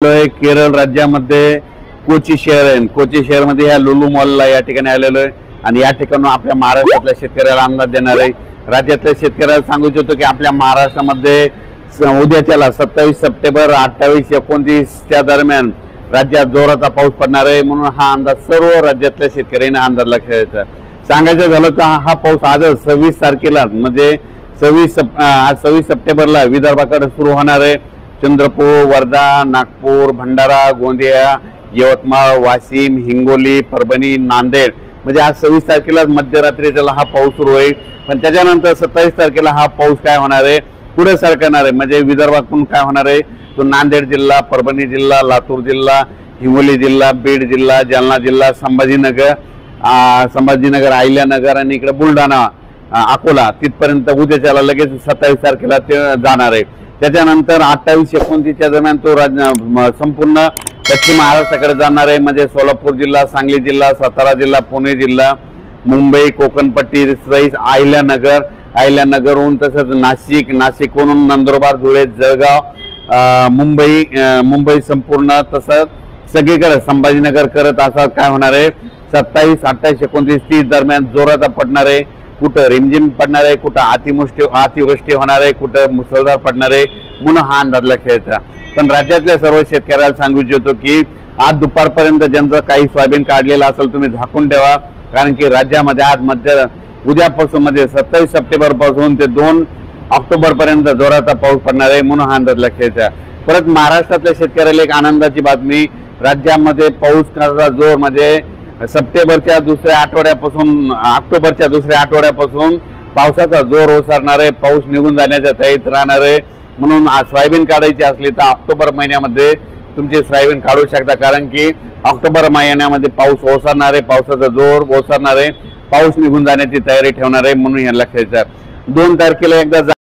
केरळ राज्यामध्ये कोची शहर आहे। कोची शहर मध्ये ह्या लुलू मॉलला या ठिकाणी आलेलो आहे आणि या ठिकाणी आपल्या महाराष्ट्रातल्या शेतकऱ्याला अंदाज देणार आहे। राज्यातल्या शेतकऱ्याला सांगू इच्छितो की आपल्या महाराष्ट्रामध्ये उद्याच्याला 27 सप्टेंबर 28 29 च्या दरम्यान राज्यात जोराचा पाऊस पडणार आहे। म्हणून हा अंदाज सर्व राज्यातल्या शेतकऱ्यांना अंदाज लक्षात घ्यायचा। सांगायचं झालं तर हा पाऊस आजच 26 तारखेला म्हणजे 26 सप्टेंबरला विदर्भाकडे सुरू होणार आहे। चंद्रपूर, वर्धा, नागपूर, भंडारा, गोंदिया, यवतमाळ, वाशिम, हिंगोली, परभणी, नांदेड म्हणजे आज 26 तारखेला मध्यरात्रीला हा पाऊस सुरू होईल। पण त्याच्यानंतर 27 तारखेला हा पाऊस काय होणार आहे, पुढे सरकणार आहे। म्हणजे विदर्भातून काय होणार आहे तो नांदेड जिल्हा, परभणी जिल्हा, लातूर जिल्हा, हिंगोली जिल्हा, बीड जिल्हा, जालना जिल्हा, संभाजीनगर, अहिल्यानगर आणि इकडे बुलढाणा, अकोला तिथपर्यंत उद्याच्याला लगेच 27 तारखेला ते जाणार आहे। त्याच्यानंतर 28-29 च्या दरम्यान तो संपूर्ण पश्चिम महाराष्ट्राकडे जाणार आहे। म्हणजे सोलापूर जिल्हा, सांगली जिल्हा, सातारा जिल्हा, पुणे जिल्हा, मुंबई, कोकणपट्टी, सहित अहिल्यानगरहून तसंच नाशिकहून नंदुरबार, धुळे, जळगाव, मुंबई संपूर्ण तसंच सगळीकडे संभाजीनगर करत असा काय होणार आहे 27, 28, 29, 30 दरम्यान जोराचा पडणार आहे। कुठं रिमझिम पडणार आहे, कुठं अतिवृष्टी होणार आहे, कुठं मुसळधार पडणार आहे म्हणून हा अंदाज लक्षात घ्यायचा। पण राज्यातल्या सर्व शेतकऱ्याला सांगू इच्छितो की आज दुपारपर्यंत ज्यांचं काही सोयाबीन काढलेलं असेल तुम्ही झाकून ठेवा, कारण की राज्यामध्ये आज उद्यापासून म्हणजे 27 सप्टेंबर पासून ते 2 ऑक्टोबर पर्यंत जोराचा पाऊस पडणार आहे म्हणून हा अंदाज लक्षात घ्यायचा। परत महाराष्ट्रातल्या शेतकऱ्याला एक आनंदाची बातमी, राज्यामध्ये पाऊस जोर म्हणजे सप्टेंबरच्या दुसऱ्या आठवड्यापासून ऑक्टोबरच्या दुसऱ्या आठवड्यापासून पावसाचा जोर ओसरणार आहे। पाऊस निघून जाण्याच्या तयारीत राहणार आहे। म्हणून सोयाबीन काढायची असली तर ऑक्टोबर महिन्यामध्ये तुमची सोयाबीन काढू शकता, कारण की ऑक्टोबर महिन्यामध्ये पाऊस ओसरणार आहे, पावसाचा जोर ओसरणार आहे, पाऊस निघून जाण्याची तयारी ठेवणार आहे म्हणून या लक्षात घ्यायचं। 2 तारखेला एकदा